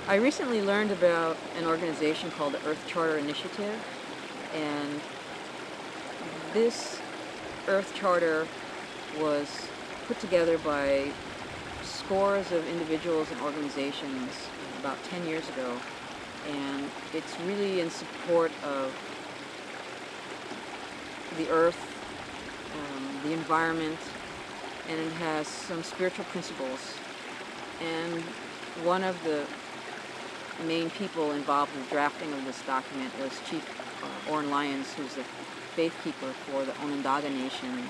I recently learned about an organization called the Earth Charter Initiative, and this Earth Charter was put together by scores of individuals and organizations about 10 years ago, and it's really in support of the earth, the environment, and it has some spiritual principles. And one of the main people involved in the drafting of this document was Chief Oren Lyons, who's the faith keeper for the Onondaga Nation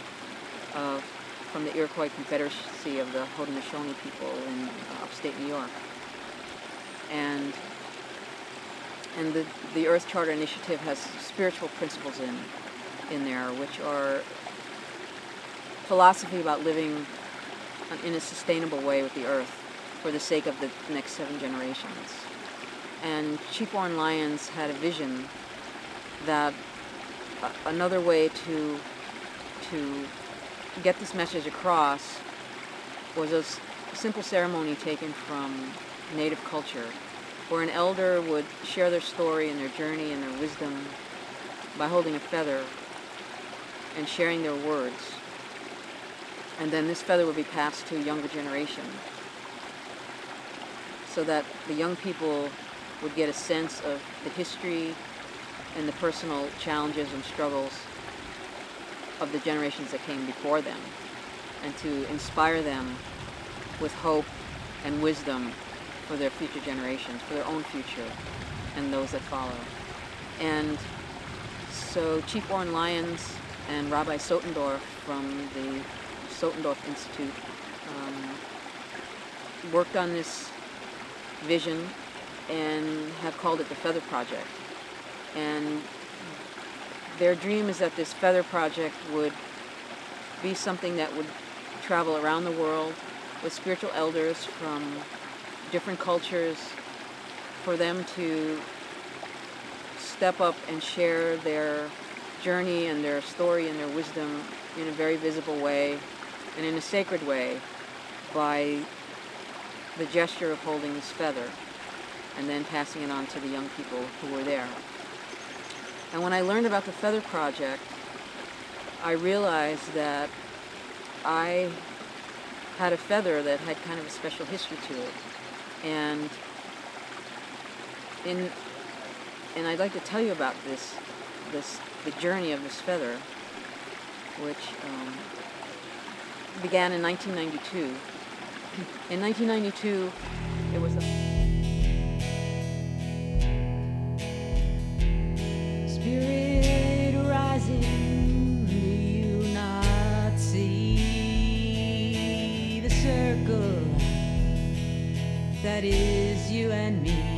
from the Iroquois Confederacy of the Haudenosaunee people in upstate New York. And the Earth Charter Initiative has spiritual principles in there, which are philosophy about living in a sustainable way with the earth for the sake of the next 7 generations. And Chief Oren Lyons had a vision that another way to get this message across was a simple ceremony taken from Native culture, where an elder would share their story and their journey and their wisdom by holding a feather and sharing their words. And then this feather would be passed to a younger generation so that the young people would get a sense of the history and the personal challenges and struggles of the generations that came before them, and to inspire them with hope and wisdom for their future generations, for their own future and those that follow. And so Chief Oren Lyons and Rabbi Soetendorp from the Soetendorp Institute worked on this vision and have called it the Feather Project. And their dream is that this Feather Project would be something that would travel around the world with spiritual elders from different cultures, for them to step up and share their journey and their story and their wisdom in a very visible way and in a sacred way by the gesture of holding this feather and then passing it on to the young people who were there. And when I learned about the Feather Project, I realized that I had a feather that had kind of a special history to it. And I'd like to tell you about the journey of this feather, which began in 1992. In 1992, it was Spirit rising, do you not see the circle that is you and me?